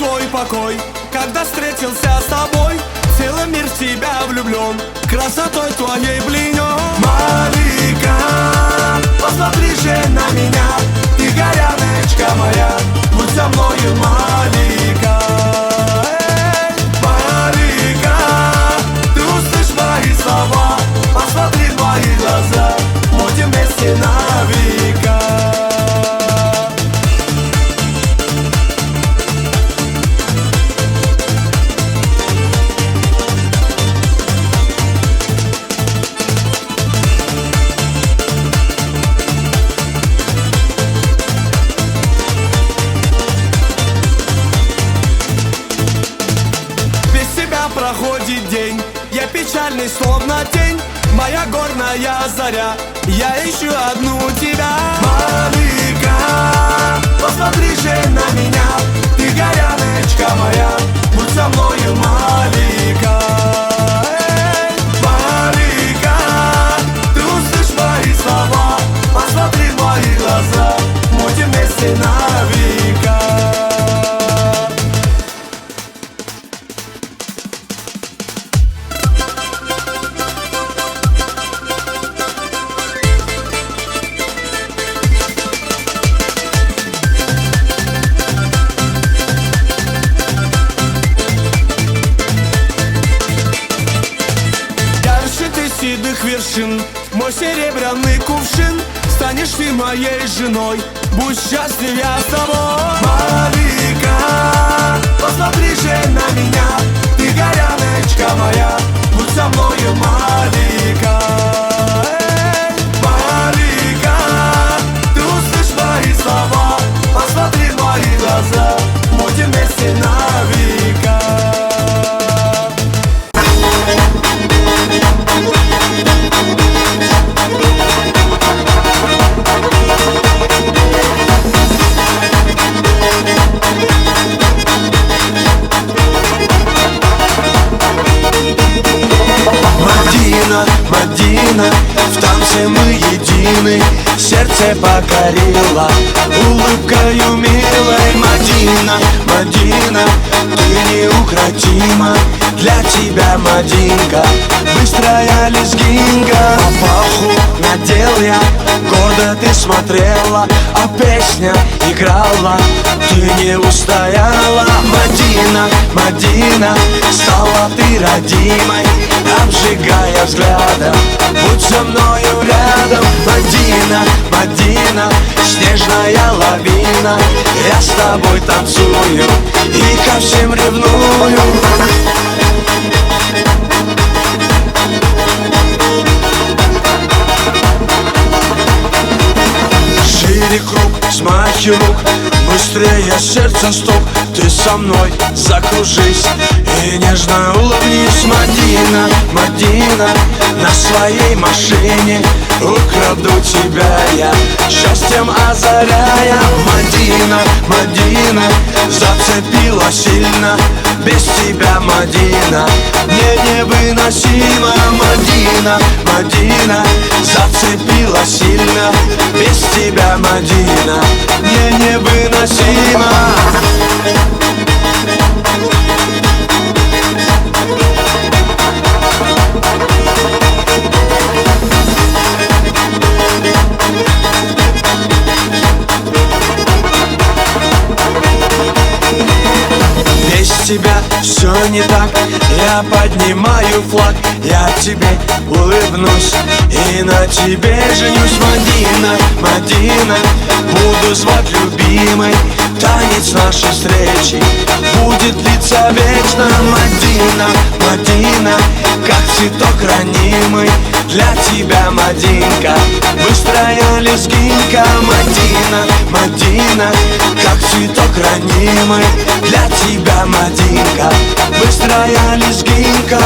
свой покой. Когда встретился с тобой, целый мир в тебя влюблен, красотой твоей пленен. Малика, посмотри же на меня, ты горяночка моя, будь со мною, Малика. Малика, ты услышь мои слова, посмотри в мои глаза, будем вместе на века. Проходит день, я печальный, словно тень, моя горная заря, я ищу одну тебя. Малика, посмотри же на меня, ты горяночка моя, будь со мною, Малика. Малика, ты услышь мои слова, посмотри в мои глаза, будем вместе на века. Седых вершин, мой серебряный кувшин, станешь ты моей женой, будь счастлив я с тобой. Малика, посмотри же на меня, ты горяночка моя, будь со мною, Малика. Малика, ты услышь мои слова, посмотри в мои глаза, будем вместе на века. Мадина, Мадина, в танце мы едины, сердце покорила улыбкою милой. Мадина, Мадина, ты неукротима, для тебя, Мадинка, быстрая лезгинка. Папаху надел я, гордо ты смотрела, а песня играла, ты не устояла. Мадина, Мадина, стала ты родимой, обжигая взглядом, будь со мною рядом. Мадина, Мадина, снежная лавина, я с тобой танцую и ко всем ревную. Шире круг, взмахи рук, быстрее сердце стук, ты со мной закружись и нежно улыбнись. Мадина, Мадина, на своей машине украду тебя я, счастьем озаряя. Мадина, Мадина, зацепила сильно, без тебя, Мадина, мне невыносимо. Мадина, Мадина, зацепила сильно, без тебя, Мадина, мне невыносимо. Без тебя все не так, я поднимаю флаг, я тебе улыбнусь и на тебе женюсь. Мадина, Мадина, буду звать любимой, танец нашей встречи будет длиться вечно. Мадина, Мадина, как цветок ранимый, для тебя, Мадинка, быстрая лезгинка. Мадина, Мадина, как цветок ранимый, для тебя, Мадинка, быстрая лезгинка.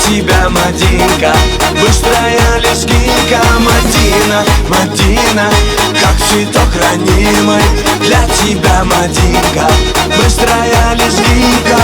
тебя, Мадинка, быстрая лезгинка. Мадина, Мадина, как цветок ранимый. Для тебя, Мадинка, быстрая лезгинка.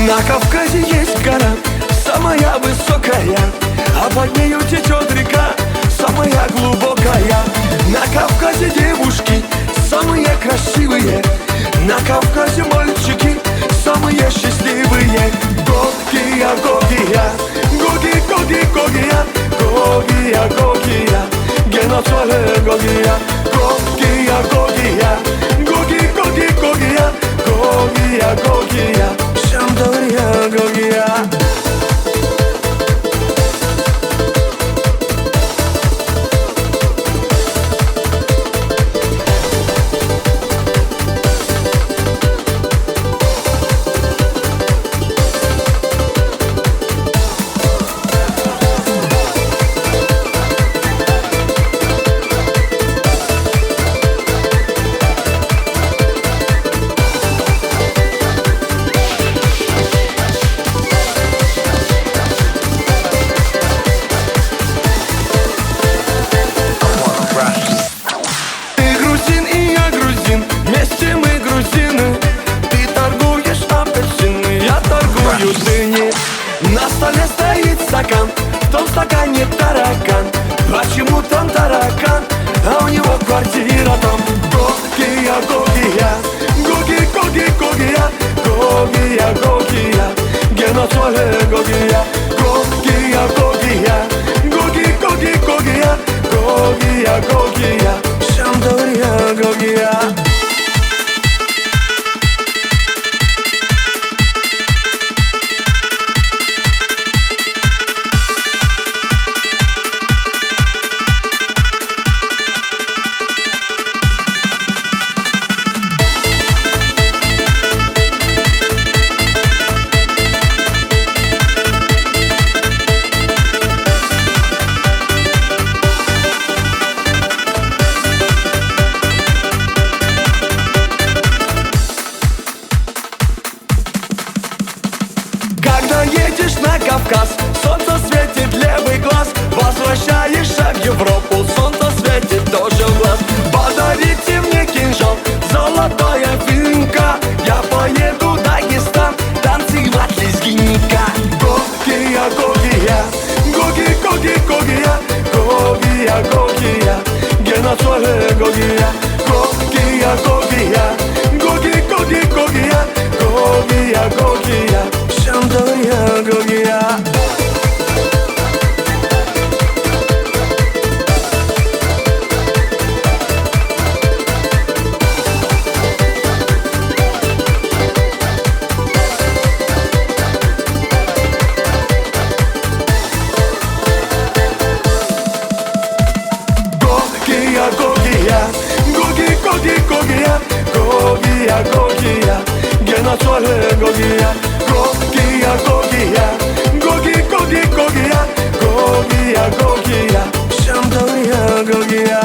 На Кавказе есть гора, самая высокая, а под нею течет река, самая глубокая. На Кавказе девушки самые красивые, на Кавказе мальчики самые счастливые. Гогия, Гогия, Гоги, Гоги, Гогия, Гогия, Гогия, Геноцвале Гогия, Гогия, Гогия, Гоги, Гоги, Гогия, Гогия, Гогия, Шамдория, Гогия. Вместе мы грузины, ты торгуешь апельсины, я торгую дыни. На столе стоит стакан, в том стакане таракан. Почему там таракан, а у него квартира там? Гогия, Гогия, Гоги, Гоги, Гогия, Гогия, Гогия, Геноцвале Гогия, Гогия, Гогия, Гоги, Гоги, Гогия, Гогия, Гогия, Шамдория, Гогия. Когда едешь на Кавказ, солнце светит левый глаз. Возвращаешься в Европу, солнце светит тоже в глаз. Подарите мне кинжал, золотая финка, я поеду в Дагестан танцевать лезгинника. Гогия, Гогия, Гоги, Гоги, Гогия, Гогия, Гогия, Геноцвале Гогия, Гогия, Гогия, Гоги, Гоги, Гогия, Гогия, Гогия, Шамдория, Гогия. Гогия, Гогия, Гоги, Гоги, Гогия, Гогия, Гогия, Геноцвале Гогия, Гогия, Гогия, Гоги, Гоги, Гогия, Гогия, Гогия, Шамдория, Гогия.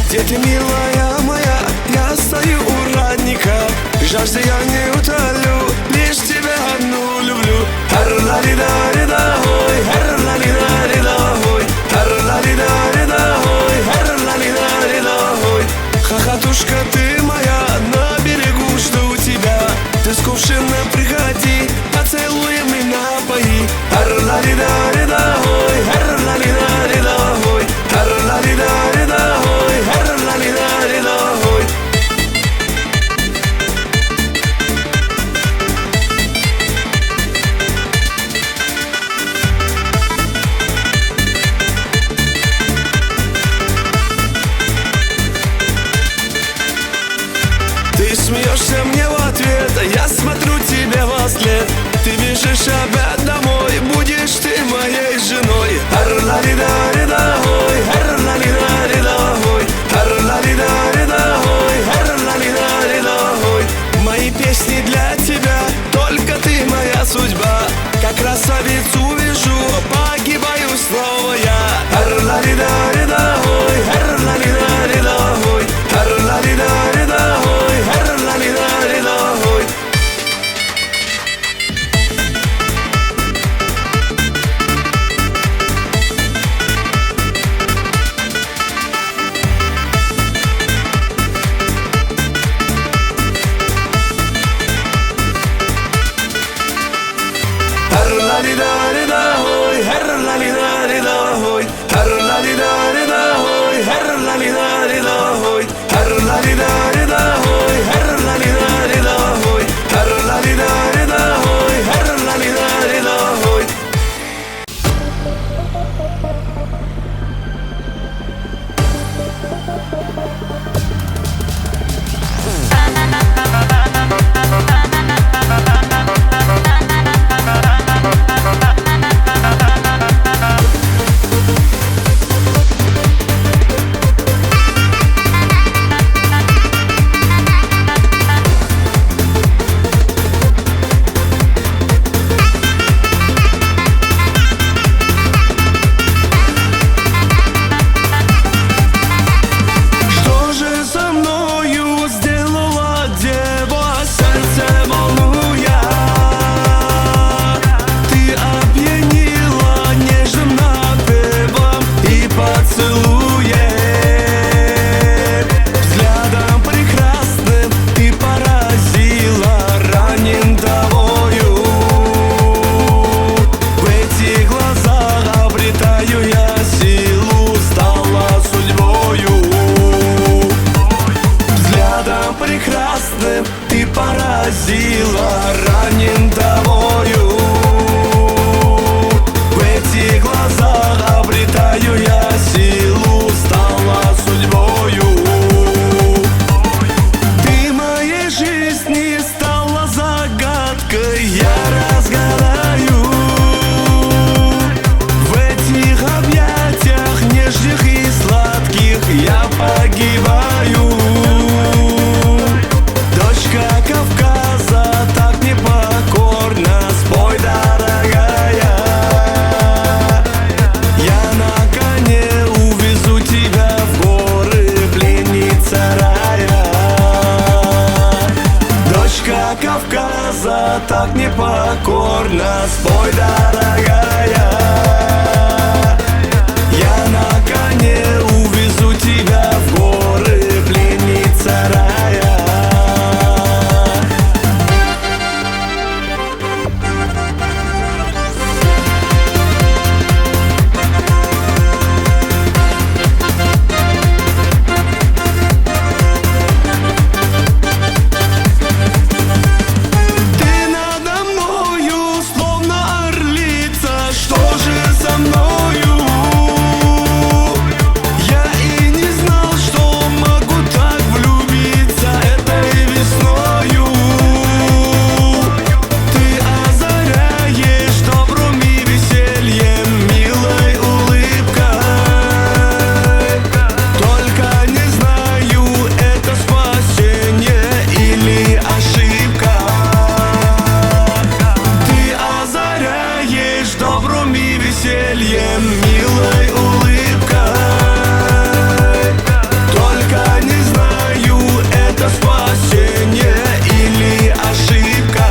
Где ты, милая моя, я стою у родника. Жажды я не утолю, лишь тебя одну люблю. Хар-ла-ли-да-ри-да-хой, хар-ла-ли-да-ри-да-хой, хар-ла-ли-да-ри-да-хой, хар-ла-ли-да-ри-да-хой. Хохотушка ты моя, на берегу жду тебя. Ты с кувшина приходи, поцелуем и напои. Хар-ла-ли-да-ри-да-хой, хар-ла-ли-да-ри-да-хой, хар-ла-ли-да-ри-да-хой, хар-ла-ли-да-ри-да-хой. Придешь опять домой, будешь ты моей женой. Ар-ла-ли-да-ри-да-ой, ар-ла-ли-да-ри-да-ой, ар-ла-ли-да-ри-да-ой, ар-ла-ли-да-ри-да-ой. Мои песни для тебя, только ты моя судьба. Как красавицу вижу, погибаю снова я. Ар-ла-ли-да-ри-да-ой, ар-ла-ли-да-ри-да-ой, ар-ла-ли-да-ри-да-ой, ар-ла-ли-да-ри-да-ой. Ар-ла-ли-да-ри-да-ой, ар-ла-ли-да-ри-да-ой, ар-ла-ли-да-ри-да-ой, ар-ла-ли-да-ри-да-ой, ар-ла-ли-да-ри-да-ой, ар-ла-ли-да-ри-да-ой, ар-ла-ли-да-ри-да-ой, ар-ла-ли-да-ри-да-ой. Что же со мною сделала дева, сердце волнуя? Ты опьянила нежным напевом и поцелуем. Взглядом прекрасным ты поразила, ранен тобою. В этих глазах обретаю я силу, стала судьбою. Взглядом прекрасным ты поразила, ранен тобою. В этих глазах обретаю я силу, стала судьбою. Ты моей жизни стала загадкой, я разгадаю. В этих объятиях нежных и сладких я погибаю. Дочка Кавказа так непокорна, спой, дорогая. Я на коне увезу тебя в горы, пленница рая. Дочка Кавказа так непокорна, спой, дорогая. Я на коне увезу тебя в горы, пленница рая. Ты надо мною, словно орлица, что же со мною? Я и не знал, что могу так влюбиться этой весною. Ты озаряешь добром и весельем, милой улыбкой. Только не знаю, это спасение или ошибка. Ты озаряешь добром и весельем, милой улыбкой. Только не знаю, это спасение или ошибка.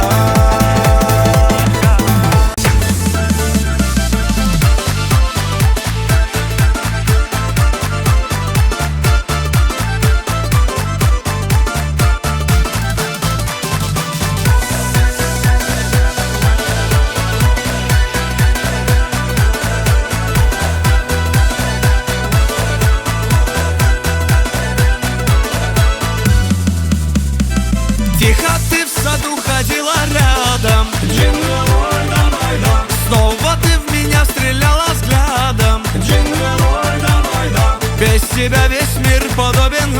Тихо ты в саду ходила рядом, снова ты в меня стреляла взглядом. Без тебя весь мир подобен